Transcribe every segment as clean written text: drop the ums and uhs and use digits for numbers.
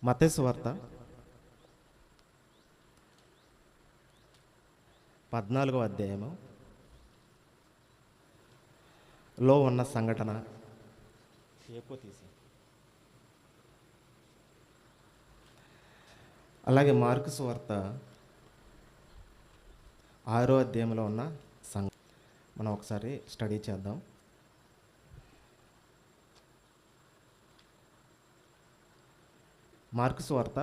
మత్తయి సువార్త 14వ అధ్యాయము లో ఉన్న సంఘటన అలాగే మార్కు సువార్త 6వ అధ్యాయంలో ఉన్న సంఘటన మనం ఒకసారి స్టడీ చేద్దాం. మార్కు సువార్త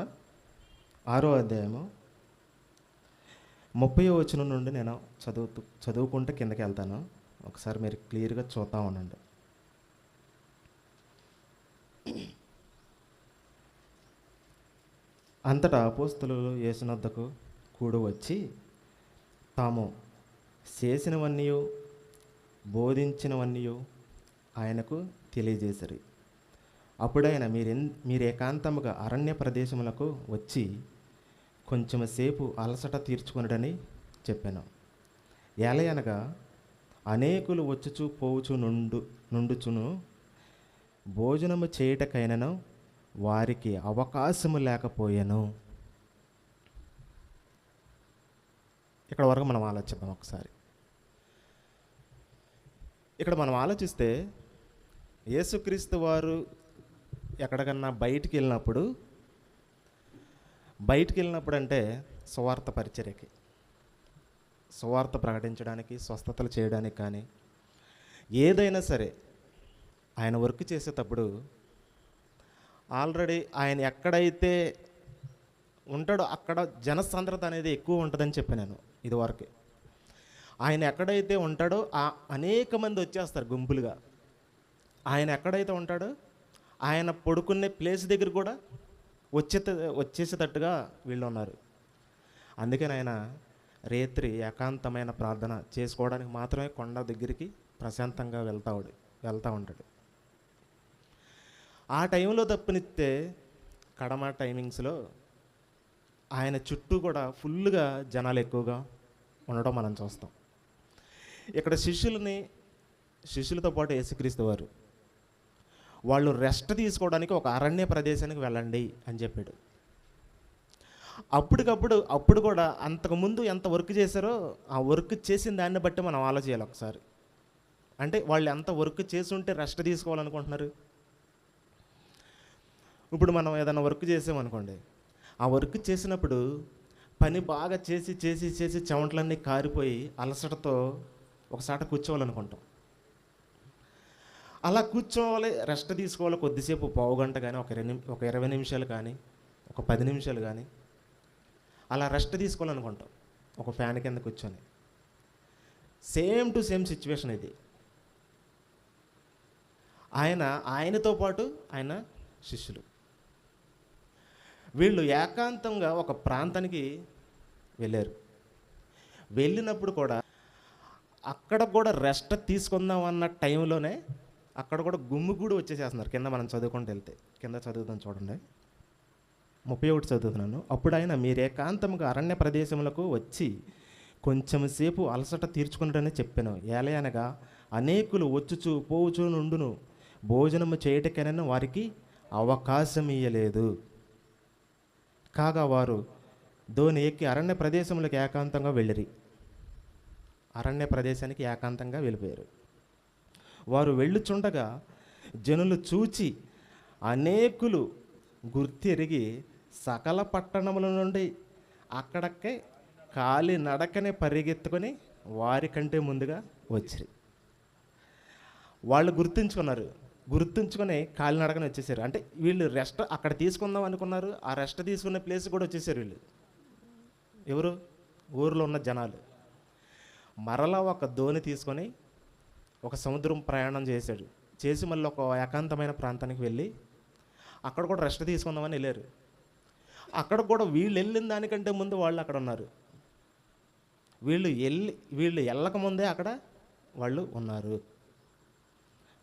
6వ అధ్యాయము 30వ వచనం నుండి నేను చదువుకుంటూ కిందకి వెళ్తాను. ఒకసారి మీరు క్లియర్గా చూస్తూ ఉండండి. అంతటా అపోస్తలులు యేసునొద్దకు కూడి వచ్చి తాము చేసినవన్నీ బోధించినవన్నీ ఆయనకు తెలియజేశారు. అప్పుడైనా మీరు ఏకాంతముగా అరణ్య ప్రదేశములకు వచ్చి కొంచెం సేపు అలసట తీర్చుకొనడని చెప్పాను. ఏలయనగా అనేకులు వచ్చుచు పోవుచు నుండుచును భోజనము చేయుటకైనను వారికి అవకాశము లేకపోయాను. ఇక్కడ వరకు మనం ఆలోచిద్దాం ఒకసారి. ఇక్కడ మనం ఆలోచిస్తే యేసుక్రీస్తు వారు ఎక్కడికన్నా బయటికి వెళ్ళినప్పుడు అంటే సువార్త పరిచర్యకి, సువార్త ప్రకటించడానికి, స్వస్థతలు చేయడానికి కానీ ఏదైనా సరే ఆయన వర్క్ చేసేటప్పుడు ఆల్రెడీ ఆయన ఎక్కడైతే ఉంటాడో అక్కడ జనసాంద్రత అనేది ఎక్కువ ఉంటుందని చెప్పాను నేను ఇదివరకే. ఆయన ఎక్కడైతే ఉంటాడో అనేక మంది వచ్చేస్తారు గుంపులుగా. ఆయన ఎక్కడైతే ఉంటాడో ఆయన పడుకునే ప్లేస్ దగ్గర కూడా వచ్చేసేటట్టుగా వీళ్ళు ఉన్నారు. అందుకని ఆయన రేత్రి ఏకాంతమైన ప్రార్థన చేసుకోవడానికి మాత్రమే కొండ దగ్గరికి ప్రశాంతంగా వెళ్తూ ఉంటాడు. ఆ టైంలో తప్పనిస్తే కడమ టైమింగ్స్లో ఆయన చుట్టూ కూడా ఫుల్గా జనాలు ఎక్కువగా ఉండడం మనం చూస్తాం. ఇక్కడ శిష్యులతో పాటు యేసుక్రీస్తు వారు వాళ్ళు రెస్ట్ తీసుకోవడానికి ఒక అరణ్య ప్రదేశానికి వెళ్ళండి అని చెప్పాడు. అప్పుడు కూడా అంతకుముందు ఎంత వర్క్ చేశారో ఆ వర్క్ చేసిన దాన్ని బట్టి మనం ఆలోచించాలి ఒకసారి. అంటే వాళ్ళు ఎంత వర్క్ చేసి ఉంటే రెస్ట్ తీసుకోవాలనుకుంటున్నారు. ఇప్పుడు మనం ఏదైనా వర్క్ చేసామనుకోండి, ఆ వర్క్ చేసినప్పుడు పని బాగా చేసి చేసి చేసి చెమటలన్నీ కారిపోయి అలసటతో ఒకసారి కూర్చోవాలనుకుంటాం. అలా కూర్చోవాలి, రెస్ట్ తీసుకోవాలి కొద్దిసేపు, పావు గంట కానీ, ఒక 20 నిమిషాలు కానీ, ఒక 10 నిమిషాలు కానీ అలా రెస్ట్ తీసుకోవాలనుకుంటాం ఒక ఫ్యాన్ కింద కూర్చొని. సేమ్ టు సేమ్ సిచ్యువేషన్ ఇది. ఆయనతో పాటు ఆయన శిష్యులు వీళ్ళు ఏకాంతంగా ఒక ప్రాంతానికి వెళ్ళారు. వెళ్ళినప్పుడు కూడా అక్కడ కూడా రెస్ట్ తీసుకుందాం అన్న టైంలోనే అక్కడ కూడా గుమ్మిగూడు వచ్చేసేస్తున్నారు. కింద మనం చదువుకుంటూ వెళ్తే కింద చదువుతాం చూడండి, 31 చదువుతున్నాను. అప్పుడు ఆయన మీరు ఏకాంతంగా అరణ్య ప్రదేశములకు వచ్చి కొంచెం సేపు అలసట తీర్చుకుంటారని చెప్పాను. ఏలయనగా అనేకులు వచ్చుచు పోవుచు నుండును భోజనము చేయటకైనా వారికి అవకాశం ఇయ్యలేదు. కాగా వారు దోణి ఎక్కి అరణ్య ప్రదేశములకు ఏకాంతంగా వెళ్ళిరి. అరణ్య ప్రదేశానికి ఏకాంతంగా వెళ్ళిపోయారు. వారు వెళ్ళుచుండగా జనులు చూచి అనేకులు గుర్తెరిగి సకల పట్టణముల నుండి అక్కడకే కాలి నడకనే పరిగెత్తుకొని వారి కంటే ముందుగా వచ్చి వాళ్ళు గుర్తుంచుకొని కాలినడకని వచ్చేసారు. అంటే వీళ్ళు రెస్ట్ అక్కడ తీసుకుందాం అనుకున్నారు. ఆ రెస్ట్ తీసుకునే ప్లేస్ కూడా వచ్చేసారు వీళ్ళు. ఎవరు? ఊరిలో ఉన్న జనాలు. మరలా ఒక దోణి తీసుకొని ఒక సముద్రం ప్రయాణం చేసి మళ్ళీ ఒక ఏకాంతమైన ప్రాంతానికి వెళ్ళి అక్కడ కూడా రెస్ట్ తీసుకుందామని వెళ్ళారు. అక్కడ కూడా వీళ్ళు వెళ్ళిన దానికంటే ముందు వాళ్ళు అక్కడ ఉన్నారు. వీళ్ళు వెళ్ళకముందే అక్కడ వాళ్ళు ఉన్నారు.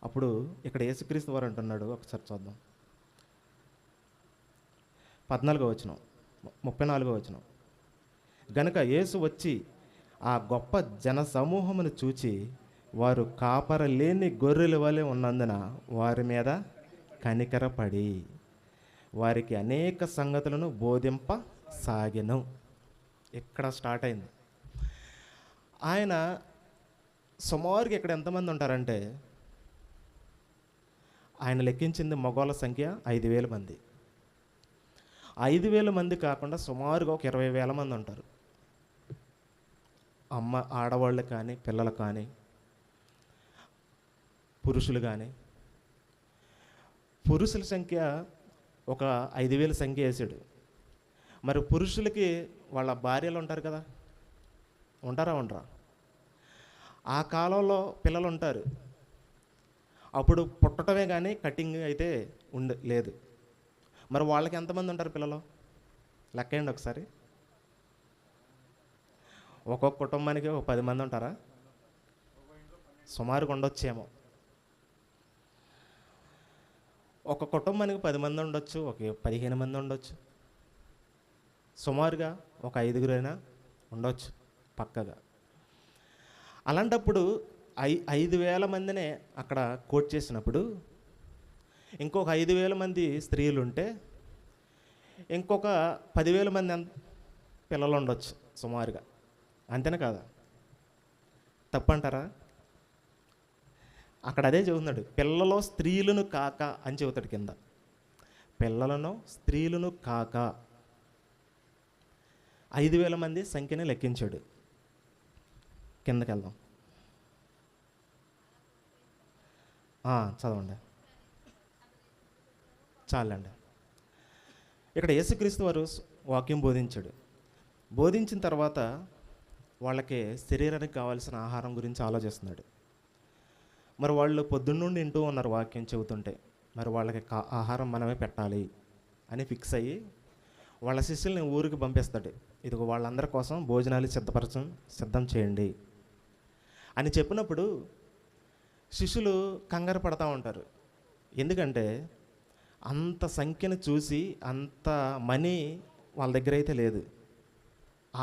అప్పుడు ఇక్కడ యేసుక్రీస్తు వారు అంటున్నాడు, ఒకసారి చూద్దాం. 14వ వచనం, 34వ వచనం. గనుక యేసు వచ్చి ఆ గొప్ప జన సమూహమును చూచి వారు కాపర లేని గొర్రెల వలె ఉన్నందున వారి మీద కనికరపడి వారికి అనేక సంగతులను బోధింప సాగెను. ఇక్కడ స్టార్ట్ అయింది. ఆయన సుమారుగా ఇక్కడ ఎంతమంది ఉంటారంటే, ఆయన లెక్కించింది మగవాళ్ళ సంఖ్య 5,000 మంది. 5,000 మంది కాకుండా సుమారుగా ఒక 20,000 మంది ఉంటారు. ఆడవాళ్ళు కానీ, పిల్లలు కానీ, పురుషులు కానీ. పురుషుల సంఖ్య ఒక 5,000 సంఖ్య వేసాడు. మరి పురుషులకి వాళ్ళ భార్యలు ఉంటారు కదా, ఉంటారా ఉండరా? ఆ కాలంలో పిల్లలు ఉంటారు. అప్పుడు పుట్టటమే కానీ కటింగ్ అయితే లేదు. మరి వాళ్ళకి ఎంతమంది ఉంటారు పిల్లలు? లెక్కేయండి ఒకసారి. ఒక్కొక్క కుటుంబానికి ఒక 10 మంది ఉంటారా? సుమారుగా ఉండొచ్చేమో. ఒక కుటుంబానికి 10 మంది ఉండొచ్చు, ఒక 15 మంది ఉండొచ్చు, సుమారుగా ఒక 5గురైనా ఉండొచ్చు పక్కగా. అలాంటప్పుడు 5,000 మందినే అక్కడ కోట్ చేసినప్పుడు ఇంకొక 5,000 మంది స్త్రీలు ఉంటే ఇంకొక 10,000 మంది పిల్లలు ఉండొచ్చు సుమారుగా. అంతేనా కాదా? తప్పంటారా? అక్కడ అదే చెబుతున్నాడు, పిల్లలో స్త్రీలను కాక అని చెబుతాడు కింద. పిల్లలను స్త్రీలను కాక 5,000 మంది సంఖ్యని లెక్కించాడు. కిందకి వెళ్దాం. చదవండి, చాలండి. ఇక్కడ యేసుక్రీస్తు వారు వాక్యం బోధించాడు. బోధించిన తర్వాత వాళ్ళకి శరీరానికి కావాల్సిన ఆహారం గురించి ఆలోచిస్తున్నాడు. మరి వాళ్ళు పొద్దున్నుండి వింటూ ఉన్నారు వాక్యం చెబుతుంటే, మరి వాళ్ళకి ఆహారం మనమే పెట్టాలి అని ఫిక్స్ అయ్యి వాళ్ళ శిష్యుల్ని ఊరికి పంపిస్తాడు. ఇదిగో వాళ్ళందరి కోసం భోజనాలు సిద్ధం చేయండి అని చెప్పినప్పుడు శిష్యులు కంగారు పడతా ఉంటారు. ఎందుకంటే అంత సంఖ్యను చూసి అంత మనీ వాళ్ళ దగ్గర అయితే లేదు.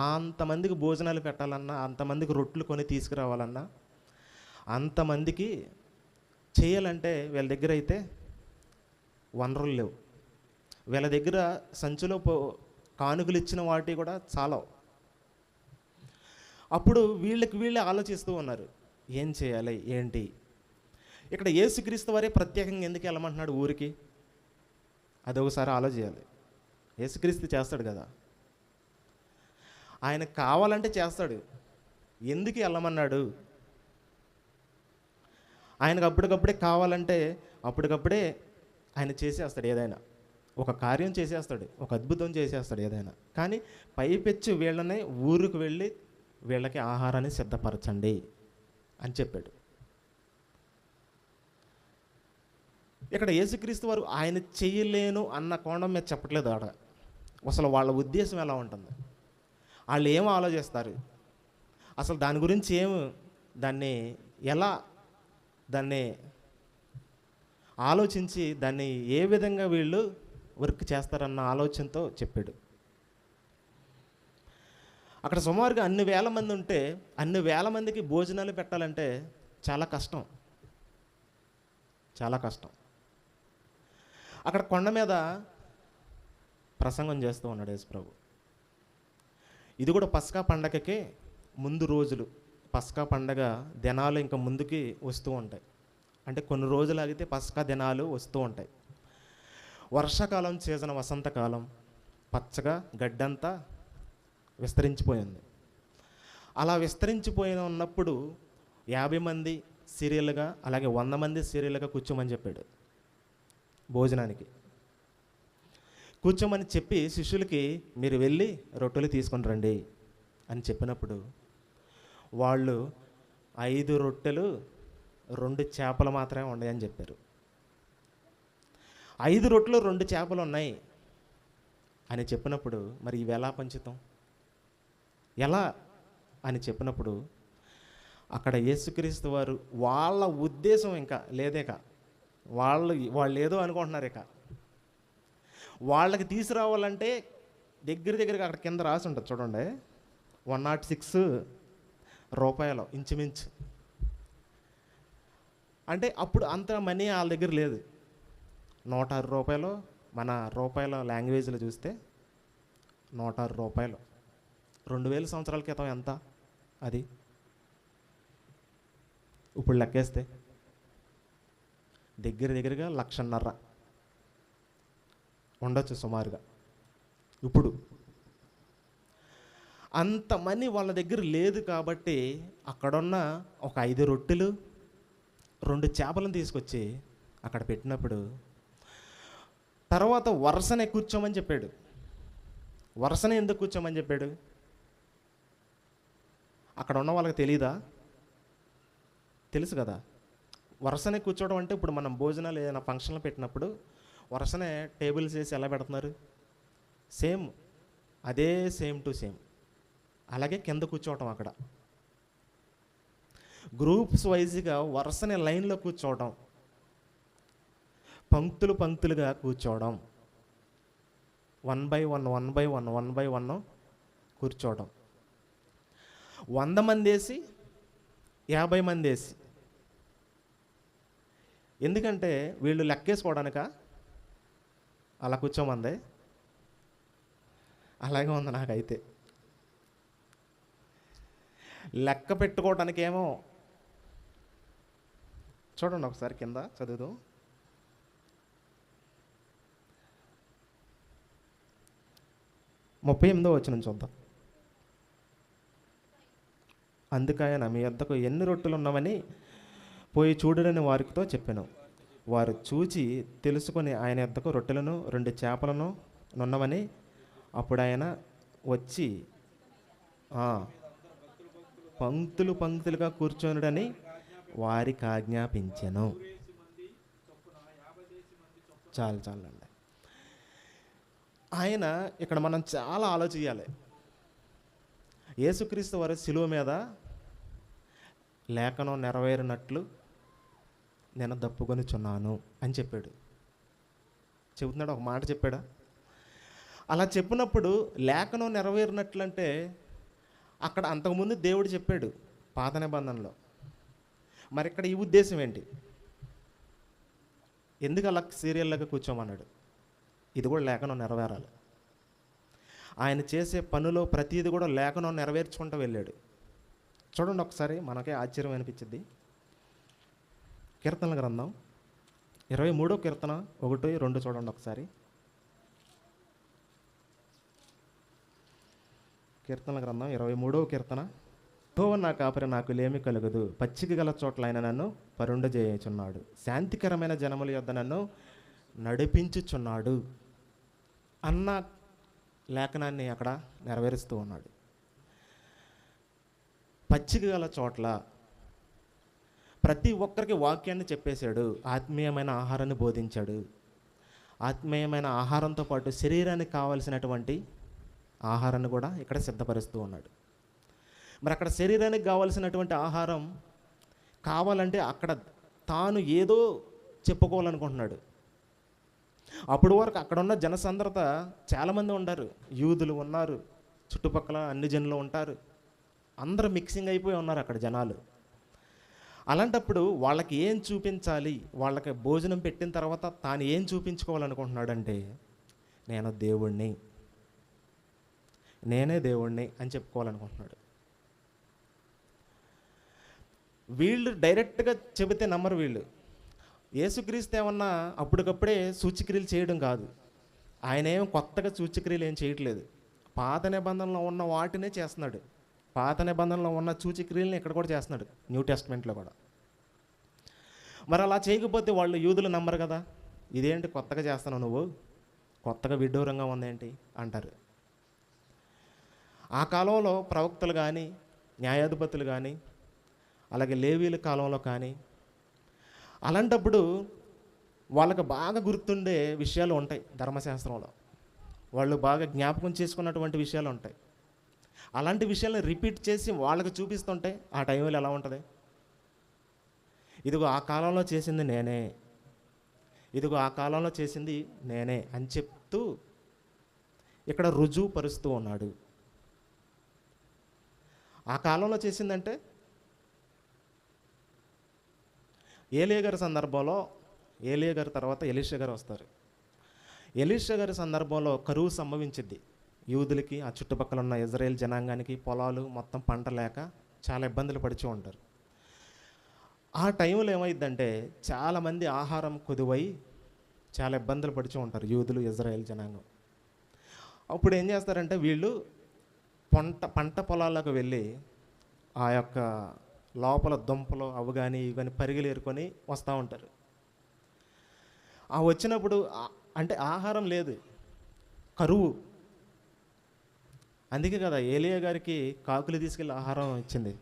అంతమందికి భోజనాలు పెట్టాలన్నా, అంతమందికి రొట్టెలు కొని తీసుకురావాలన్నా, అంతమందికి చేయాలంటే వీళ్ళ దగ్గర అయితే వనరులు లేవు. వీళ్ళ దగ్గర సంచిలో కానుకలు ఇచ్చిన వాటి కూడా చాలవు. అప్పుడు వీళ్ళే ఆలోచిస్తూ ఉన్నారు, ఏం చేయాలి ఏంటి. ఇక్కడ యేసుక్రీస్తు వారే ప్రత్యేకంగా ఎందుకు వెళ్ళమంటున్నాడు ఊరికి? అది ఒకసారి ఆలోచించాలి. యేసుక్రీస్తు చేస్తాడు కదా, ఆయన కావాలంటే చేస్తాడు. ఎందుకు వెళ్ళమన్నాడు? ఆయనకు అప్పటికప్పుడే కావాలంటే అప్పటికప్పుడే ఆయన చేసేస్తాడు. ఏదైనా ఒక కార్యం చేసేస్తాడు, ఒక అద్భుతం చేసేస్తాడు ఏదైనా. కానీ పైపెచ్చి వీళ్ళనే ఊరికి వెళ్ళి వీళ్ళకి ఆహారాన్ని సిద్ధపరచండి అని చెప్పాడు. ఇక్కడ యేసుక్రీస్తు వారు ఆయన చేయలేను అన్న కోణం మీద చెప్పట్లేదు. ఆడ అసలు వాళ్ళ ఉద్దేశం ఎలా ఉంటుంది, వాళ్ళు ఏం ఆలోచిస్తారు, అసలు దాని గురించి దాన్ని ఆలోచించి దాన్ని ఏ విధంగా వీళ్ళు వర్క్ చేస్తారన్న ఆలోచనతో చెప్పాడు. అక్కడ సుమారుగా అన్ని వేల మంది ఉంటే అన్ని వేల మందికి భోజనాలు పెట్టాలంటే చాలా కష్టం, చాలా కష్టం. అక్కడ కొండ మీద ప్రసంగం చేస్తూ ఉన్నాడు యేసుప్రభు. ఇది కూడా పస్కా పండగకే ముందు రోజులు. పస్కా పండగ దినాలు ఇంకా ముందుకి వస్తూ ఉంటాయి. అంటే కొన్ని రోజులు ఆగితే పస్కా దినాలు వస్తూ ఉంటాయి. వర్షాకాలం సీజన్, వసంతకాలం, పచ్చగా గడ్డంతా విస్తరించిపోయింది. అలా విస్తరించిపోయిన ఉన్నప్పుడు 50 మంది సీరియల్గా, అలాగే 100 మంది సీరియల్గా కూర్చోమని చెప్పాడు. భోజనానికి కూర్చోమని చెప్పి శిష్యులకి మీరు వెళ్ళి రొట్టెలు తీసుకొని రండి అని చెప్పినప్పుడు వాళ్ళు 5 రొట్టెలు 2 చేపలు మాత్రమే ఉన్నాయని చెప్పారు. 5 రొట్టెలు 2 చేపలు ఉన్నాయి అని చెప్పినప్పుడు మరి ఇవి ఎలా పంచుతాం, ఎలా అని చెప్పినప్పుడు అక్కడ యేసుక్రీస్తు వారు వాళ్ళ ఉద్దేశం ఇంకా లేదేక, వాళ్ళు ఏదో అనుకుంటున్నారు. ఇక వాళ్ళకి తీసుకురావాలంటే దగ్గరగా అక్కడ కింద రాసి ఉంటుంది చూడండి, 106 రూపాయలు ఇంచుమించు. అంటే అప్పుడు అంత మనీ వాళ్ళ దగ్గర లేదు. 106 రూపాయలు మన రూపాయల లాంగ్వేజ్లో చూస్తే 106 రూపాయలు. 2000 సంవత్సరాల క్రితం ఎంత అది? ఇప్పుడు లెక్కేస్తే దగ్గరగా 1,50,000 ఉండొచ్చు సుమారుగా. ఇప్పుడు అంత మనీ వాళ్ళ దగ్గర లేదు కాబట్టి అక్కడున్న ఒక 5 రొట్టెలు 2 చేపలను తీసుకొచ్చి అక్కడ పెట్టినప్పుడు తర్వాత వరుసనే కూర్చోమని చెప్పాడు. వరుసనే ఎందుకు కూర్చోమని చెప్పాడు? అక్కడ ఉన్న వాళ్ళకి తెలీదా? తెలుసు కదా. వరుసనే కూర్చోవడం అంటే ఇప్పుడు మనం భోజనాలు ఏదైనా ఫంక్షన్లు పెట్టినప్పుడు వరుసనే టేబుల్స్ వేసి ఎలా పెడుతున్నారు? సేమ్ అదే, సేమ్ టు సేమ్ అలాగే కింద కూర్చోవటం. అక్కడ గ్రూప్స్ వైజ్గా వరుసనే లైన్లో కూర్చోవడం, పంక్తులుగా కూర్చోవడం, 1 by 1 కూర్చోవడం. 100 మంది వేసి 50 మంది వేసి. ఎందుకంటే వీళ్ళు లెక్కేసుకోవడానిక అలా కూర్చోమంది? అలాగే ఉంది నాకైతే. లెక్క పెట్టుకోవడానికేమో చూడండి ఒకసారి కింద చదువుదు. 38వ వచనం చూద్దాం. అందుకైన మీ వద్దకు ఎన్ని రొట్టెలు ఉన్నవని పోయి చూడడని వారితో చెప్పాను. వారు చూచి తెలుసుకొని ఆయన వద్దకు రొట్టెలను 2 చేపలను నున్నవని. అప్పుడు ఆయన వచ్చి పంక్తులుగా కూర్చొనుడని వారికి ఆజ్ఞాపించెను. చాలండి. ఆయన ఇక్కడ మనం చాలా ఆలోచించాలి. యేసుక్రీస్తు వారి శిలువ మీద లేఖనం నెరవేరినట్లు నేను దప్పుకొనిచున్నాను అని చెప్పాడు. చెబుతున్నాడు, ఒక మాట చెప్పాడా? అలా చెప్పినప్పుడు లేఖనం నెరవేరినట్లంటే అక్కడ అంతకుముందు దేవుడు చెప్పాడు పాత నిబంధనలో. మరి ఇక్కడ ఈ ఉద్దేశం ఏంటి? ఎందుకు అలా సీరియల్లాగా కూర్చోమన్నాడు? ఇది కూడా లేఖనం నెరవేరాలి. ఆయన చేసే పనులో ప్రతిదీ కూడా లేఖనం నెరవేర్చుకుంటూ వెళ్ళాడు. చూడండి ఒకసారి, మనకే ఆశ్చర్యం అనిపించింది. కీర్తనల గ్రంథం 23వ కీర్తన 1, 2 చూడండి ఒకసారి. కీర్తనల గ్రంథం 23వ కీర్తన. యెహోవా నా కాపరి, నాకు లేమి కలుగదు. పచ్చిక గల చోట్ల ఆయన నన్ను పరుండజేయుచున్నాడు. శాంతికరమైన జనముల యొద్ద నన్ను నడిపించుచున్నాడు అన్న లేఖనాన్ని అక్కడ నెరవేరుస్తూ ఉన్నాడు. పచ్చిక గల చోట్ల ప్రతి ఒక్కరికి వాక్యాన్ని చెప్పేశాడు. ఆత్మీయమైన ఆహారాన్ని బోధించాడు. ఆత్మీయమైన ఆహారంతో పాటు శరీరానికి కావలసినటువంటి ఆహారాన్ని కూడా ఇక్కడ సిద్ధపరుస్తూ ఉన్నాడు. మరి అక్కడ శరీరానికి కావలసినటువంటి ఆహారం కావాలంటే అక్కడ తాను ఏదో చెప్పుకోవాలనుకుంటున్నాడు. అప్పటి వరకు అక్కడ ఉన్న జనసాంద్రత చాలామంది ఉంటారు. యూదులు ఉన్నారు, చుట్టుపక్కల అన్ని జనులు ఉంటారు, అందరూ మిక్సింగ్ అయిపోయి ఉన్నారు అక్కడ జనాలు. అలాంటప్పుడు వాళ్ళకి ఏం చూపించాలి? వాళ్ళకి భోజనం పెట్టిన తర్వాత తాను ఏం చూపించుకోవాలనుకుంటున్నాడంటే, నేనే దేవుణ్ణి అని చెప్పుకోవాలనుకుంటున్నాడు. వీళ్ళు డైరెక్ట్గా చెబితే నమ్మరు. వీళ్ళు యేసుక్రీస్తు ఏమన్నా అప్పటికప్పుడే సూచక్రియలు చేయడం కాదు. ఆయన ఏం కొత్తగా సూచక్రియలు ఏం చేయట్లేదు. పాత నిబంధనలో ఉన్న వాటినే చేస్తున్నాడు. పాత నిబంధనలో ఉన్న సూచక్రియలను ఇక్కడ కూడా చేస్తున్నాడు, న్యూ టెస్ట్మెంట్లో కూడా. మరి అలా చేయకపోతే వాళ్ళు యూదులు నమ్మరు కదా. ఇదేంటి కొత్తగా చేస్తున్నావు నువ్వు, కొత్తగా విడ్డూరంగా ఉందేంటి అంటారు. ఆ కాలంలో ప్రవక్తలు కానీ, న్యాయాధిపతులు కానీ, అలాగే లేవీల కాలంలో కానీ, అలాంటప్పుడు వాళ్ళకు బాగా గుర్తుండే విషయాలు ఉంటాయి. ధర్మశాస్త్రంలో వాళ్ళు బాగా జ్ఞాపకం చేసుకున్నటువంటి విషయాలు ఉంటాయి. అలాంటి విషయాలను రిపీట్ చేసి వాళ్ళకు చూపిస్తుంటే ఆ టైంలో ఎలా ఉంటుంది? ఇదిగో ఆ కాలంలో చేసింది నేనే, ఇదిగో ఆ కాలంలో చేసింది నేనే అని చెప్తూ ఇక్కడ రుజువు పరుస్తూ ఉన్నాడు. ఆ కాలంలో చేసిందంటే ఏలియా గారి సందర్భంలో, ఏలియా గారి తర్వాత ఎలీషా గారు వస్తారు. ఎలీషా గారి సందర్భంలో కరువు సంభవించింది. యూదులకి, ఆ చుట్టుపక్కల ఉన్న ఇజ్రాయేల్ జనాంగానికి పొలాలు మొత్తం పంట లేక చాలా ఇబ్బందులు పడుతూ ఉంటారు. ఆ టైంలో ఏమైందంటే చాలామంది ఆహారం కొదువై చాలా ఇబ్బందులు పడుతూ ఉంటారు యూదులు, ఇజ్రాయేల్ జనాంగం. అప్పుడు ఏం చేస్తారంటే వీళ్ళు పంట పొలాలకు వెళ్ళి ఆ యొక్క లోపల దుంపలు అవి కానీ ఇవి కానీ పరిగెలు ఏరుకొని వస్తూ ఉంటారు. ఆ వచ్చినప్పుడు అంటే ఆహారం లేదు, కరువు. అందుకే కదా ఏలియా గారికి కాకులు తీసుకెళ్ళి ఆహారం ఇచ్చింది.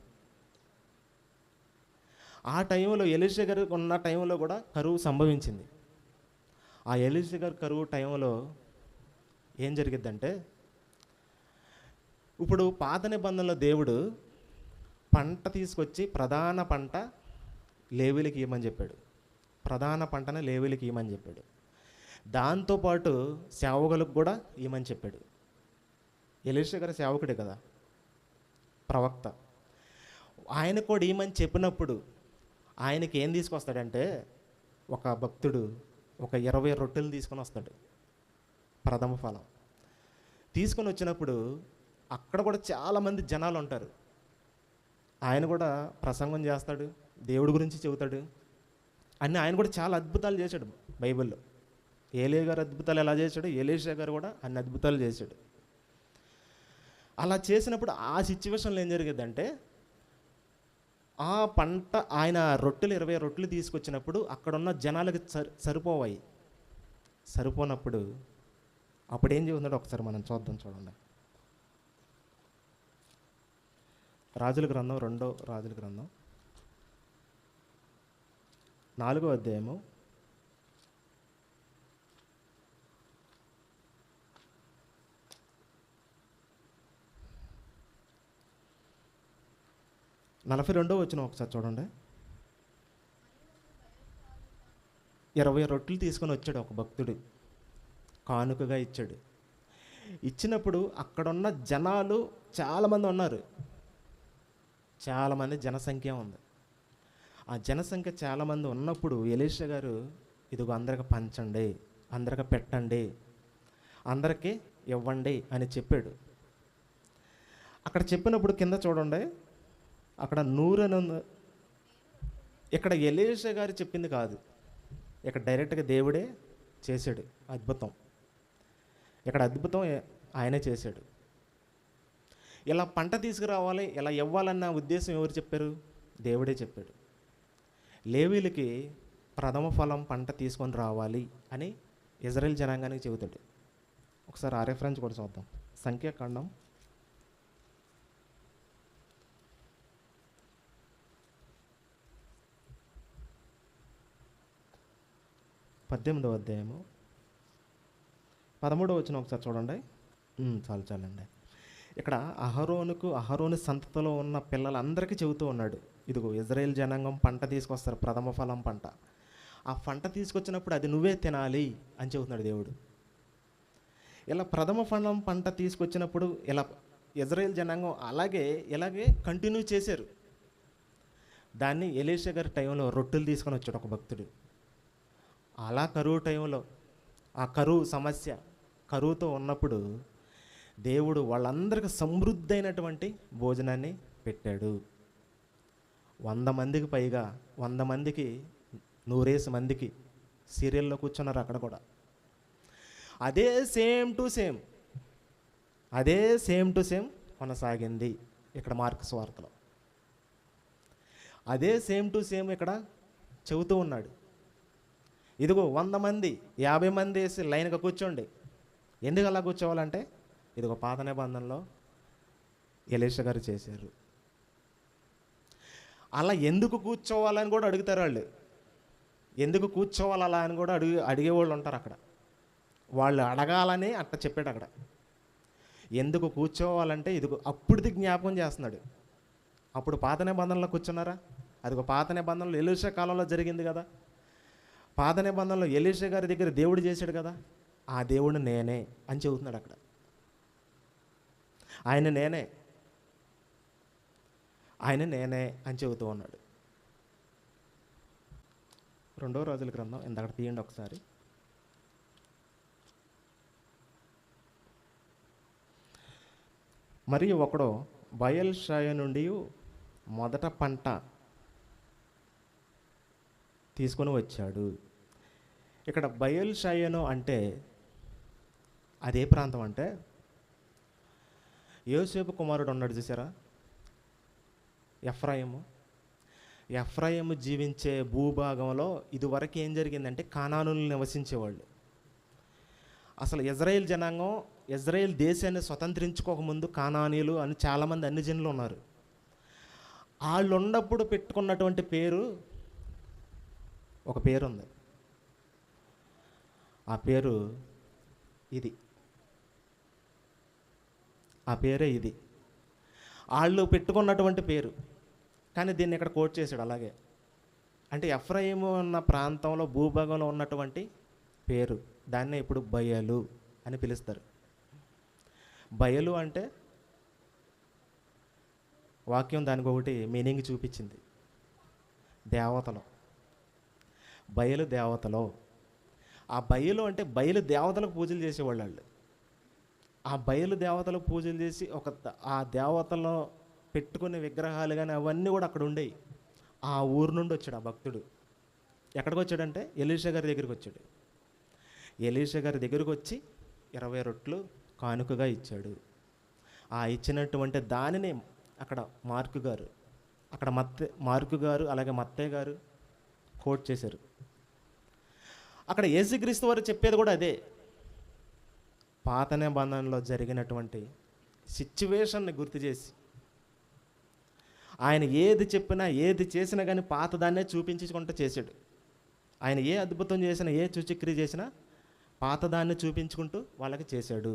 ఆ టైంలో ఎలీషా గారు ఉన్న టైంలో కూడా కరువు సంభవించింది. ఆ ఎలీషా గారి కరువు టైంలో ఏం జరిగిద్దంటే, ఇప్పుడు పాత నిబంధనలో దేవుడు పంట తీసుకొచ్చి ప్రధాన పంట లేవీలకి ఇవ్వమని చెప్పాడు. ప్రధాన పంటను లేవీలకి ఇవ్వమని చెప్పాడు. దాంతోపాటు సేవకులకు కూడా ఇవ్వమని చెప్పాడు. ఎలీషా గారు సేవకుడే కదా, ప్రవక్త. ఆయన కూడా ఇవ్వమని చెప్పినప్పుడు ఆయనకి ఏం తీసుకొస్తాడంటే, ఒక భక్తుడు ఒక 20 రొట్టెలు తీసుకొని వస్తాడు, ప్రథమ ఫలం తీసుకొని వచ్చినప్పుడు అక్కడ కూడా చాలామంది జనాలు ఉంటారు. ఆయన కూడా ప్రసంగం చేస్తాడు, దేవుడి గురించి చెబుతాడు అన్నీ. ఆయన కూడా చాలా అద్భుతాలు చేశాడు బైబిల్లో. ఏలియా గారు అద్భుతాలు ఎలా చేశాడు, ఎలీషా గారు కూడా అన్ని అద్భుతాలు చేశాడు. అలా చేసినప్పుడు ఆ సిచ్యువేషన్లో ఏం జరిగిందంటే, ఆ పంట ఆయన 20 రొట్టెలు తీసుకొచ్చినప్పుడు అక్కడున్న జనాలకి సరిపోవాయి. సరిపోనప్పుడు అప్పుడు ఏం చేస్తున్నాడో ఒకసారి మనం చూడండి. రాజుల గ్రంథం 2వ రాజుల గ్రంథం 4వ అధ్యాయము 42వ వచనం ఒకసారి చూడండి. 20 రొట్టెలు తీసుకొని వచ్చాడు ఒక భక్తుడు, కానుకగా ఇచ్చాడు. ఇచ్చినప్పుడు అక్కడున్న జనాలు చాలామంది ఉన్నారు, చాలామంది జనసంఖ్య ఉంది. ఆ జనసంఖ్య చాలామంది ఉన్నప్పుడు ఎలీషా గారు ఇదిగో అందరికి పంచండి, అందరికి పెట్టండి, అందరికీ ఇవ్వండి అని చెప్పాడు. అక్కడ చెప్పినప్పుడు కింద చూడండి, అక్కడ 100 అని ఉంది. ఇక్కడ ఎలీషా గారు చెప్పింది కాదు, ఇక్కడ డైరెక్ట్గా దేవుడే చేశాడు అద్భుతం. ఇక్కడ అద్భుతం ఆయనే చేశాడు. ఇలా పంట తీసుకురావాలి, ఇలా ఇవ్వాలన్న ఉద్దేశం ఎవరు చెప్పారు? దేవుడే చెప్పాడు. లేవీలకి ప్రథమ ఫలం పంట తీసుకొని రావాలి అని ఇజ్రాయేల్ జనాంగానికి చెబుతాడు. ఒకసారి ఆ రెఫరెన్స్ కూడా చూద్దాం. సంఖ్యాకాండం 18వ అధ్యాయము 13వ వచనం ఒకసారి చూడండి. చాలండి. ఇక్కడ అహరోను సంతతిలో ఉన్న పిల్లలందరికీ చెబుతూ ఉన్నాడు, ఇదిగో ఇజ్రాయేల్ జనాంగం పంట తీసుకొస్తారు, ప్రథమ ఫలం పంట. ఆ పంట తీసుకొచ్చినప్పుడు అది నువ్వే తినాలి అని చెబుతున్నాడు దేవుడు. ఇలా ప్రథమ ఫలం పంట తీసుకొచ్చినప్పుడు ఇలా ఇజ్రాయేల్ జనాంగం ఇలాగే కంటిన్యూ చేశారు. దాన్ని ఎలీషా గారి టైంలో రొట్టెలు తీసుకొని వచ్చాడు ఒక భక్తుడు. అలా కరువు టైంలో, ఆ కరువు సమస్య, కరువుతో ఉన్నప్పుడు దేవుడు వాళ్ళందరికీ సమృద్ధైనటువంటి భోజనాన్ని పెట్టాడు. 100 మందికి పైగా, 100 మందికి 100 మందికి సీరియల్లో కూర్చున్నారు అక్కడ కూడా. అదే సేమ్ టు సేమ్ కొనసాగింది ఇక్కడ మార్కు సువార్తలో. అదే సేమ్ టు సేమ్ ఇక్కడ చెబుతూ ఉన్నాడు. ఇదిగో 100 మంది 50 మంది వేసి లైన్గా కూర్చోండి. ఎందుకు అలా కూర్చోవాలంటే, ఇదిగో పాత నిబంధనలో ఎలీషా గారు చేశారు. అలా ఎందుకు కూర్చోవాలని కూడా అడుగుతారు వాళ్ళు. ఎందుకు కూర్చోవాలి అలా అని కూడా అడిగేవాళ్ళు ఉంటారు అక్కడ. వాళ్ళు అడగాలని అట్లా చెప్పాడు అక్కడ. ఎందుకు కూర్చోవాలంటే ఇదిగో అప్పుడుది జ్ఞాపకం చేస్తున్నాడు. అప్పుడు పాత నిబంధనలో కూర్చున్నారా? అదిగో పాత నిబంధనలు ఎలీషా కాలంలో జరిగింది కదా. పాత నిబంధనలో ఎలీషా గారి దగ్గర దేవుడు చేశాడు కదా, ఆ దేవుడు నేనే అని చెబుతున్నాడు అక్కడ. ఆయన నేనే అని చెబుతూ ఉన్నాడు. 2వ రాజుల గ్రంథం ఇందాక తీయండి ఒకసారి. మరియు ఒకడు బయల్షాయ నుండి మొదట పంట తీసుకొని వచ్చాడు. ఇక్కడ బయల్షాయను అంటే అదే ప్రాంతం అంటే యోసేపు కుమారుడు ఉన్నాడు చూసారా, ఎఫ్రాయిము. ఎఫ్రాయిము జీవించే భూభాగంలో ఇదివరకు ఏం జరిగిందంటే కానానులు నివసించేవాళ్ళు. అసలు ఇజ్రాయేల్ జనాంగం ఇజ్రాయేల్ దేశాన్ని స్వతంత్రించుకోకముందు కానానీయులు అని చాలామంది అన్ని జనులు ఉన్నారు. వాళ్ళు ఉన్నప్పుడు పెట్టుకున్నటువంటి పేరు, ఒక పేరు ఉంది, ఆ పేరు ఇది, ఆ పేరే ఇది. వాళ్ళు పెట్టుకున్నటువంటి పేరు, కానీ దీన్ని ఇక్కడ కోట్ చేశాడు అలాగే. అంటే ఎఫ్రాయిము ఉన్న ప్రాంతంలో భూభాగంలో ఉన్నటువంటి పేరు, దాన్నే ఇప్పుడు బయలు అని పిలుస్తారు. బయలు అంటే వాక్యం దానికి ఒకటి మీనింగ్ చూపించింది, దేవతలు, బయలు దేవతలు. ఆ బయలు అంటే బయలు దేవతలకు పూజలు చేసేవాళ్ళు వాళ్ళు. ఆ బయలు దేవతలకు పూజలు చేసి ఆ దేవతలో పెట్టుకునే విగ్రహాలు కానీ అవన్నీ కూడా అక్కడ ఉండేవి. ఆ ఊరు నుండి వచ్చాడు ఆ భక్తుడు. ఎక్కడికి వచ్చాడంటే ఎలీషా గారి దగ్గరికి వచ్చాడు. ఎలీషా గారి దగ్గరికి వచ్చి 20 రొట్లు కానుకగా ఇచ్చాడు. ఆ ఇచ్చినటువంటి దానిని అక్కడ మార్కు గారు అలాగే మత్తయ్య గారు కోట్ చేశారు. అక్కడ యేసుక్రీస్తు వారు చెప్పేది కూడా అదే. పాత నిబంధనలో జరిగినటువంటి సిచ్యువేషన్ని గుర్తు చేసి ఆయన ఏది చెప్పినా ఏది చేసినా కానీ పాతదాన్నే చూపించుకుంటూ చేశాడు. ఆయన ఏ అద్భుతం చేసినా ఏ సూచక్రియ చేసినా పాతదాన్ని చూపించుకుంటూ వాళ్ళకి చేశాడు.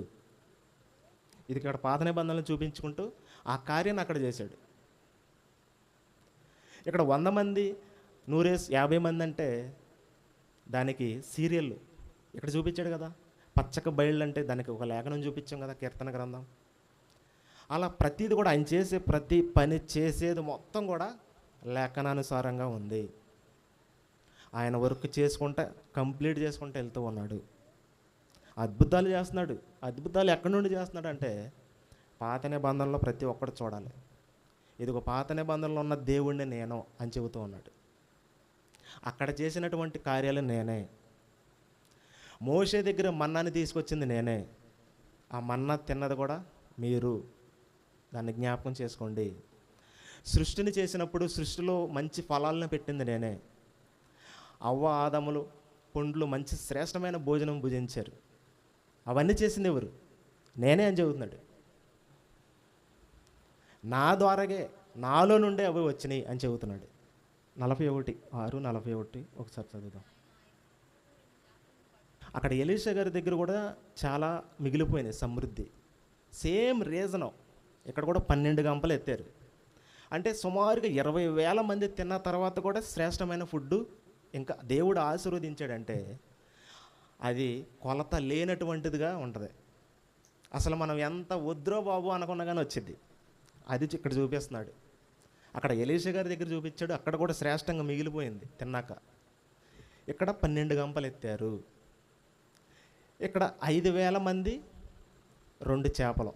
ఇది ఇక్కడ పాత నిబంధనలు చూపించుకుంటూ ఆ కార్యాన్ని అక్కడ చేశాడు. ఇక్కడ 100 మంది 50 మంది అంటే దానికి సీరియల్ ఇక్కడ చూపించాడు కదా. పచ్చక బయళ్ళు అంటే దానికి ఒక లేఖనం చూపించాం కదా, కీర్తన గ్రంథం. అలా ప్రతిది కూడా ఆయన చేసే ప్రతి పని చేసేది మొత్తం కూడా లేఖనానుసారంగా ఉంది. ఆయన వర్క్ చేసుకుంటా కంప్లీట్ చేసుకుంటూ వెళ్తూ ఉన్నాడు. అద్భుతాలు చేస్తున్నాడు. అద్భుతాలు ఎక్కడి నుండి చేస్తున్నాడు అంటే పాత నిబంధనలో ప్రతి ఒక్కటి చూడాలి. ఇదిగో పాత నిబంధనలో ఉన్న దేవుణ్ణి నేను అని చెబుతూ ఉన్నాడు. అక్కడ చేసినటువంటి కార్యాలు నేనే. మోషే దగ్గర మన్నాని తీసుకొచ్చింది నేనే. ఆ మన్నా తిన్నది కూడా మీరు. దాన్ని జ్ఞాపకం చేసుకోండి. సృష్టిని చేసినప్పుడు సృష్టిలో మంచి ఫలాలను పెట్టింది నేనే. అవ్వ ఆదములు పండ్లు మంచి శ్రేష్టమైన భోజనం భుజించారు. అవన్నీ చేసింది ఎవరు? నేనే అని చెబుతున్నాడు. నా ద్వారాగే నాలో నుండే అవి వచ్చినాయి అని చెబుతున్నాడు. 41:6-41 ఒకసారి చదువుదాం. అక్కడ ఎలీషా గారి దగ్గర కూడా చాలా మిగిలిపోయినాయి సమృద్ధి. సేమ్ రీజను ఇక్కడ కూడా 12 గంపలు ఎత్తారు. అంటే సుమారుగా 20,000 మంది తిన్న తర్వాత కూడా శ్రేష్టమైన ఫుడ్డు ఇంకా దేవుడు ఆశీర్వదించాడంటే అది కొలత లేనటువంటిదిగా ఉంటుంది. అసలు మనం ఎంత వద్రో బాబు అనుకున్నా కానీ వచ్చింది. అది ఇక్కడ చూపిస్తున్నాడు. అక్కడ ఎలీషా గారి దగ్గర చూపించాడు, అక్కడ కూడా శ్రేష్టంగా మిగిలిపోయింది తిన్నాక. ఇక్కడ 12 గంపలు ఎత్తారు. ఇక్కడ 5,000 మంది 2 చేపలు.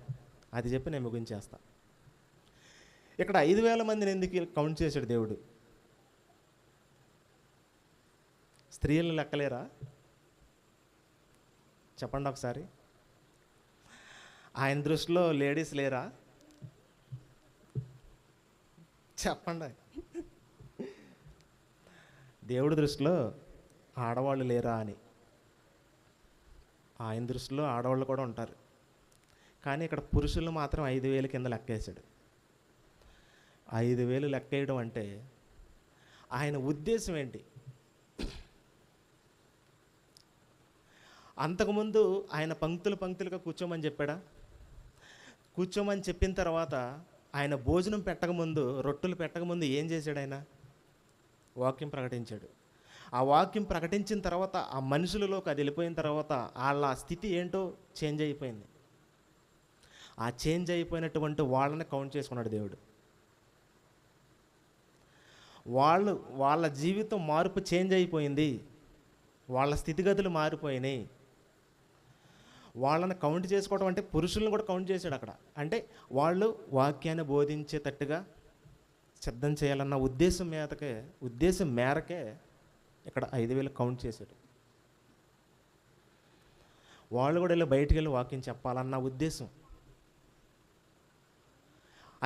అది చెప్పి నేను ముగించేస్తా. ఇక్కడ 5,000 మందిని ఎందుకు కౌంట్ చేశాడు దేవుడు? స్త్రీలను లెక్కలేరా? చెప్పండి ఒకసారి. ఆయన దృష్టిలో లేడీస్ లేరా? చెప్పండి. దేవుడి దృష్టిలో ఆడవాళ్ళు లేరా అని. ఆయన దృష్టిలో ఆడవాళ్ళు కూడా ఉంటారు. కానీ ఇక్కడ పురుషులు మాత్రం 5,000 కింద లెక్కేసాడు. 5,000 లెక్కేయడం అంటే ఆయన ఉద్దేశం ఏంటి? అంతకుముందు ఆయన పంక్తులుగా కూర్చోమని చెప్పాడా? కూర్చోమని చెప్పిన తర్వాత ఆయన భోజనం పెట్టకముందు, రొట్టెలు పెట్టకముందు ఏం చేశాడు? ఆయన వాక్యం ప్రకటించాడు. ఆ వాక్యం ప్రకటించిన తర్వాత ఆ మనుషులలోకి అది వెళ్ళిపోయిన తర్వాత వాళ్ళ స్థితి ఏంటో చేంజ్ అయిపోయింది. ఆ చేంజ్ అయిపోయినటువంటి వాళ్ళని కౌంట్ చేసుకున్నాడు దేవుడు. వాళ్ళ జీవితం చేంజ్ అయిపోయింది. వాళ్ళ స్థితిగతులు మారిపోయినాయి. వాళ్ళని కౌంట్ చేసుకోవడం అంటే పురుషులను కూడా కౌంట్ చేశాడు అక్కడ. అంటే వాళ్ళు వాక్యాన్ని బోధించేటట్టుగా సిద్ధం చేయాలన్న ఉద్దేశం మేరకే ఇక్కడ 5,000 కౌంట్ చేశాడు. వాళ్ళు కూడా వెళ్ళి బయటికి వెళ్ళి వాక్యం చెప్పాలన్న ఉద్దేశం.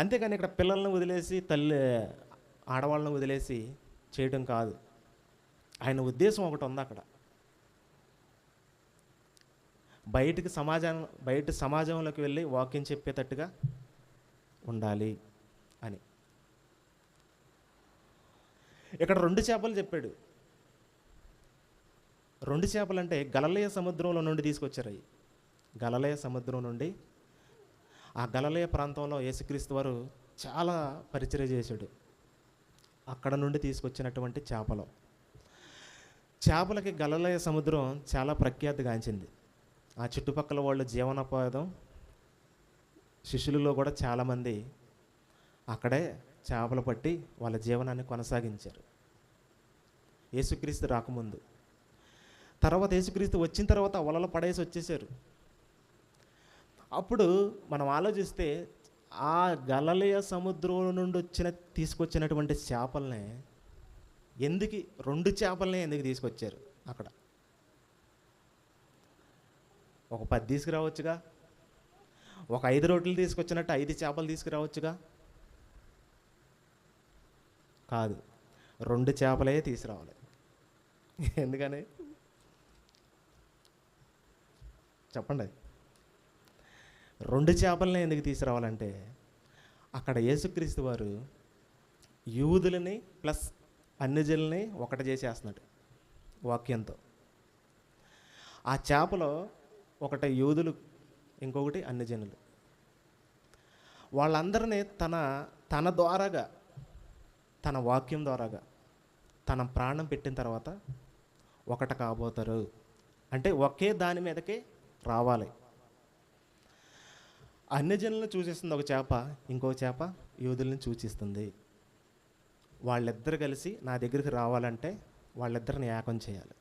అంతేకాని ఇక్కడ పిల్లల్ని వదిలేసి ఆడవాళ్ళని వదిలేసి చేయడం కాదు. ఆయన ఉద్దేశం ఒకటి ఉంది అక్కడ. బయట సమాజంలోకి వెళ్ళి వాక్యం చెప్పేటట్టుగా ఉండాలి అని. ఇక్కడ 2 చేపలు చెప్పాడు. 2 చేపలు అంటే గలిలయ సముద్రంలో నుండి తీసుకొచ్చారు. అవి గలిలయ సముద్రం నుండి, ఆ గలిలయ ప్రాంతంలో యేసుక్రీస్తు వారు చాలా పరిచర్య చేశాడు. అక్కడ నుండి తీసుకొచ్చినటువంటి చేపలకి గలిలయ సముద్రం చాలా ప్రఖ్యాతిగాంచింది. ఆ చుట్టుపక్కల వాళ్ళ జీవనోపాధం, శిష్యులలో కూడా చాలామంది అక్కడే చేపలు పట్టి వాళ్ళ జీవనాన్ని కొనసాగించారు యేసుక్రీస్తు రాకముందు. తర్వాత యేసుక్రీస్తు వచ్చిన తర్వాత వలలో పడేసి వచ్చేసారు. అప్పుడు మనం ఆలోచిస్తే ఆ గలిలయ సముద్రం నుండి తీసుకొచ్చినటువంటి చేపల్ని ఎందుకు 2 చేపల్ని ఎందుకు తీసుకొచ్చారు అక్కడ? ఒక 10 తీసుకురావచ్చుగా. ఒక 5 రొట్టెలు తీసుకొచ్చినట్టు 5 చేపలు తీసుకురావచ్చుగా. కాదు, 2 చేపలే తీసుకురావాలి. ఎందుకని చెప్పండి? 2 చేపలనే ఎందుకు తీసుకురావాలంటే అక్కడ యేసుక్రీస్తు వారు యూదులని ప్లస్ అన్యజనులని ఒకటి చేసేస్తున్నాడు వాక్యంతో. ఆ చేపలో ఒకటి యూదులు, ఇంకొకటి అన్యజనులు. వాళ్ళందరినీ తన ద్వారాగా, తన వాక్యం ద్వారాగా తన ప్రాణం పెట్టిన తర్వాత ఒకటి కాబోతారు. అంటే ఒకే దాని మీదకే రావాలి. అన్యజనులను సూచిస్తుంది ఒక చేప, ఇంకో చేప యూదుల్ని సూచిస్తుంది. వాళ్ళిద్దరు కలిసి నా దగ్గరికి రావాలంటే వాళ్ళిద్దరిని ఏకం చేయాలి.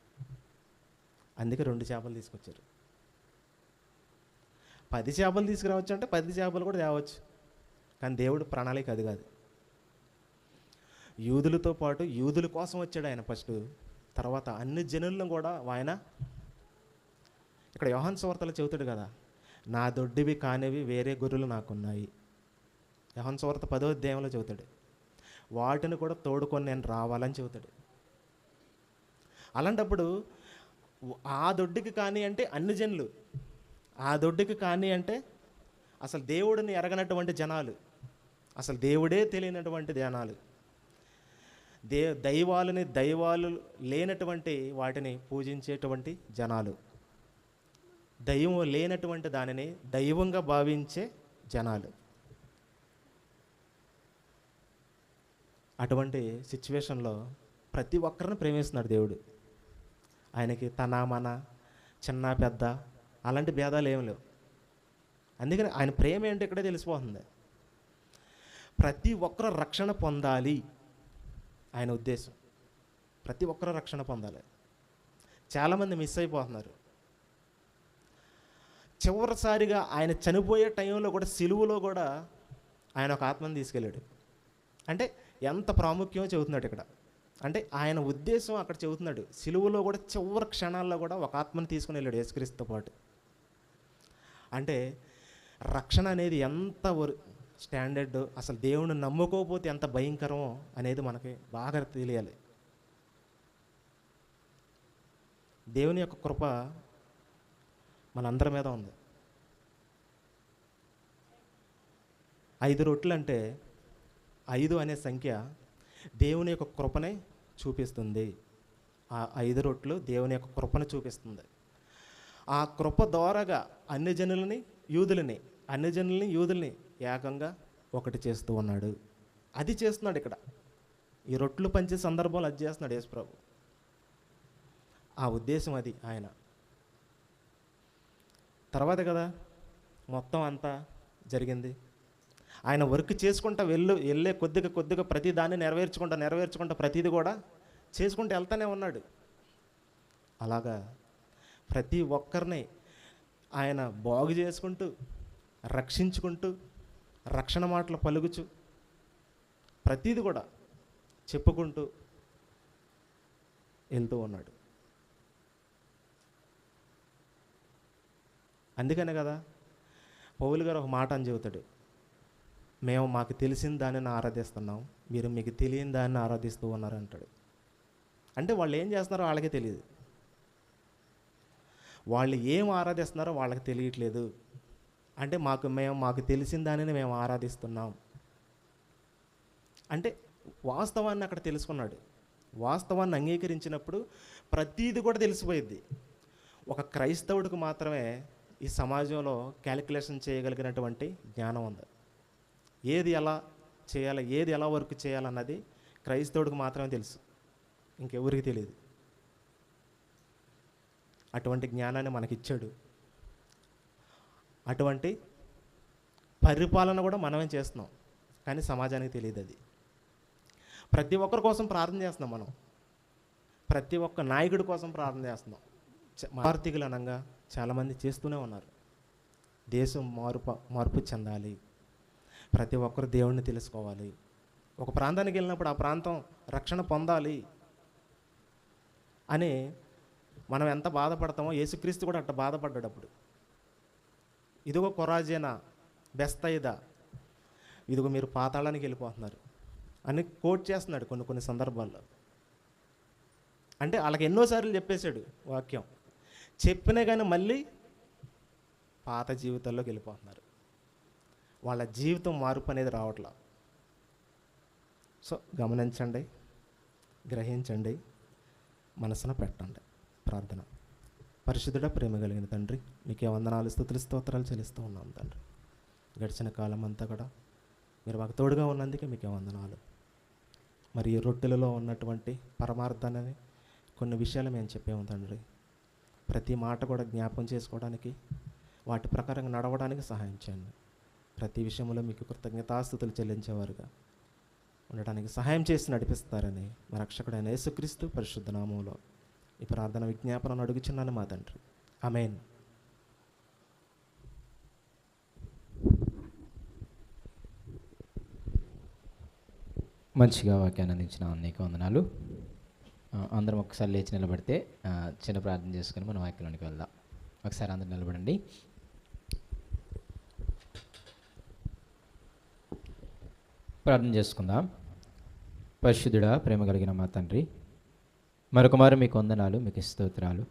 అందుకే 2 చేపలు తీసుకొచ్చారు. 10 చేపలు తీసుకురావచ్చు అంటే 10 చేపలు కూడా తేవచ్చు. కానీ దేవుడు ప్రణాళిక అది కాదు. యూదులతో పాటు యూదుల కోసం వచ్చాడు ఆయన ఫస్ట్. తర్వాత అన్ని జనులను కూడా ఆయన, ఇక్కడ యోహాను సువార్తలో చెబుతాడు కదా, నా దొడ్డివి కానివి వేరే గొర్రెలు నాకున్నాయి. యోహాను సువార్త 10వ అధ్యాయంలో చెబుతాడు. వాటిని కూడా తోడుకొని నేను రావాలని చెబుతాడు. అలాంటప్పుడు ఆ దొడ్డికి కానీ అంటే అన్ని జనులు, ఆ దొడ్డికి కానీ అంటే అసలు దేవుడిని ఎరగనటువంటి జనాలు, అసలు దేవుడే తెలియనటువంటి జనాలు, దైవాలు లేనటువంటి వాటిని పూజించేటువంటి జనాలు, దైవం లేనటువంటి దానిని దైవంగా భావించే జనాలు. అటువంటి సిచ్యువేషన్లో ప్రతి ఒక్కరిని ప్రేమిస్తున్నాడు దేవుడు. ఆయనకి తన మన చిన్న పెద్ద అలాంటి భేదాలు ఏమి లేవు. అందుకని ఆయన ప్రేమ ఏంటో ఇక్కడే తెలిసిపోతుంది. ప్రతి ఒక్కరు రక్షణ పొందాలి ఆయన ఉద్దేశం. ప్రతి ఒక్కరు రక్షణ పొందాలి. చాలామంది మిస్ అయిపోతున్నారు. చివరిసారిగా ఆయన చనిపోయే టైంలో కూడా, సిలువలో కూడా ఆయన ఒక ఆత్మని తీసుకెళ్ళాడు. అంటే ఎంత ప్రాముఖ్యమో చెబుతున్నాడు ఇక్కడ. అంటే ఆయన ఉద్దేశం అక్కడ చెబుతున్నాడు. సిలువలో కూడా చివరి క్షణాల్లో కూడా ఒక ఆత్మని తీసుకుని వెళ్ళాడు యేసుక్రీస్తుతో పాటు. అంటే రక్షణ అనేది ఎంత స్టాండర్డ్, అసలు దేవుని నమ్ముకోకపోతే ఎంత భయంకరమో అనేది మనకి బాగా తెలియాలి. దేవుని యొక్క కృప మనందరి మీద ఉంది. 5 రొట్టెలు అంటే 5 అనే సంఖ్య దేవుని యొక్క కృపనే చూపిస్తుంది. ఆ 5 రొట్టెలు దేవుని యొక్క కృపను చూపిస్తుంది. ఆ కృప ద్వారాగా అన్యజనులని యూదుల్ని ఏకంగా ఒకటి చేస్తూ ఉన్నాడు. అది చేస్తున్నాడు ఇక్కడ. ఈ రొట్టెలు పంచే సందర్భంలో అది చేస్తున్నాడు యేసుప్రభు. ఆ ఉద్దేశం అది ఆయన. తర్వాత కదా మొత్తం అంతా జరిగింది. ఆయన వర్క్ చేసుకుంటా వెళ్ళే కొద్దిగా ప్రతి దాన్ని నెరవేర్చుకుంటా ప్రతిది కూడా చేసుకుంటూ వెళ్తానే ఉన్నాడు. అలాగా ప్రతి ఒక్కరిని ఆయన బాగు చేసుకుంటూ, రక్షించుకుంటూ, రక్షణ మాటలు పలుకుచు, ప్రతీది కూడా చెప్పుకుంటూ వెళ్తూ ఉన్నాడు. అందుకనే కదా పౌలు గారు ఒక మాట అని చెబుతాడు, మేము మాకు తెలిసిన దానిని ఆరాధిస్తున్నాం, మీరు మీకు తెలియని దాన్ని ఆరాధిస్తూ ఉన్నారు అంటాడు. అంటే వాళ్ళు ఏం చేస్తున్నారో వాళ్ళకే తెలియదు, వాళ్ళు ఏం ఆరాధిస్తున్నారో వాళ్ళకి తెలియట్లేదు. అంటే మాకు తెలిసిన దానిని మేము ఆరాధిస్తున్నాం అంటే వాస్తవాన్ని అక్కడ తెలుసుకున్నాడు. వాస్తవాన్ని అంగీకరించినప్పుడు ప్రతీది కూడా తెలిసిపోయింది. ఒక క్రైస్తవుడికి మాత్రమే ఈ సమాజంలో క్యాలిక్యులేషన్ చేయగలిగినటువంటి జ్ఞానం ఉంది. ఏది ఎలా చేయాలి, ఏది ఎలా వర్క్ చేయాలన్నది క్రైస్తవుడికి మాత్రమే తెలుసు, ఇంకెవరికి తెలియదు. అటువంటి జ్ఞానాన్ని మనకిచ్చాడు. అటువంటి పరిపాలన కూడా మనమే చేస్తున్నాం, కానీ సమాజానికి తెలియదు. అది ప్రతి ఒక్కరి కోసం ప్రార్థన చేస్తున్నాం మనం, ప్రతి ఒక్క నాయకుడి కోసం ప్రార్థన చేస్తున్నాం. మార్తికులు అనగా చాలామంది చేస్తూనే ఉన్నారు. దేశం మార్పు చెందాలి, ప్రతి ఒక్కరు దేవుణ్ణి తెలుసుకోవాలి, ఒక ప్రాంతానికి వెళ్ళినప్పుడు ఆ ప్రాంతం రక్షణ పొందాలి అని మనం ఎంత బాధపడతామో యేసుక్రీస్తు కూడా అట్లా బాధపడ్డాడు. అప్పుడు ఇదిగో కొరాజేనా, బెస్తయిదా, ఇదిగో మీరు పాతాళానికి వెళ్ళిపోతున్నారు అని కోట్ చేస్తున్నాడు కొన్ని సందర్భాల్లో. అంటే వాళ్ళకి ఎన్నోసార్లు చెప్పేశాడు వాక్యం, చెప్పినా కానీ మళ్ళీ పాత జీవితాల్లోకి వెళ్ళిపోతున్నారు. వాళ్ళ జీవితం మార్పు అనేది రావట్లా. సో గమనించండి, గ్రహించండి, మనసున పెట్టండి. ప్రార్థన. పరిశుద్ధుడా, ప్రేమ కలిగిన తండ్రి, మీకే వందనాలు, స్తుతులు, స్తోత్రాలు చెల్లిస్తూ ఉన్నాం తండ్రి. గడిచిన కాలం అంతా కూడా మీరు మాకు తోడుగా ఉన్నందుకే మీకే వందనాలు. మరి ఈ రొట్టెలలో ఉన్నటువంటి పరమార్థాన్ని కొన్ని విషయాలు మేము చెప్పాము తండ్రి. ప్రతి మాట కూడా జ్ఞాపకం చేసుకోవడానికి, వాటి ప్రకారంగా నడవడానికి సహాయం చేయండి. ప్రతి విషయంలో మీకు కృతజ్ఞతాస్తుతులు చెల్లించేవారుగా ఉండడానికి సహాయం చేసి నడిపిస్తారని మా రక్షకుడైన యేసుక్రీస్తు పరిశుద్ధ నామములో ఈ ప్రార్థన విజ్ఞాపనను అడుగుచున్నాను మా తండ్రి. ఆమేన్. మంచిగా వాక్యాన్ని అందించిన అనేక వందనాలు. అందరం ఒకసారి లేచి నిలబడితే చిన్న ప్రార్థన చేసుకుని మనం వాక్యంలోనికి వెళ్దాం. ఒకసారి అందరూ నిలబడండి. ప్రార్థన చేసుకుందాం. పరిశుద్ధుడా, ప్రేమ కలిగిన మా తండ్రి, మరొక మారు మీకు వందనాలు, మీకు స్తోత్రాలు.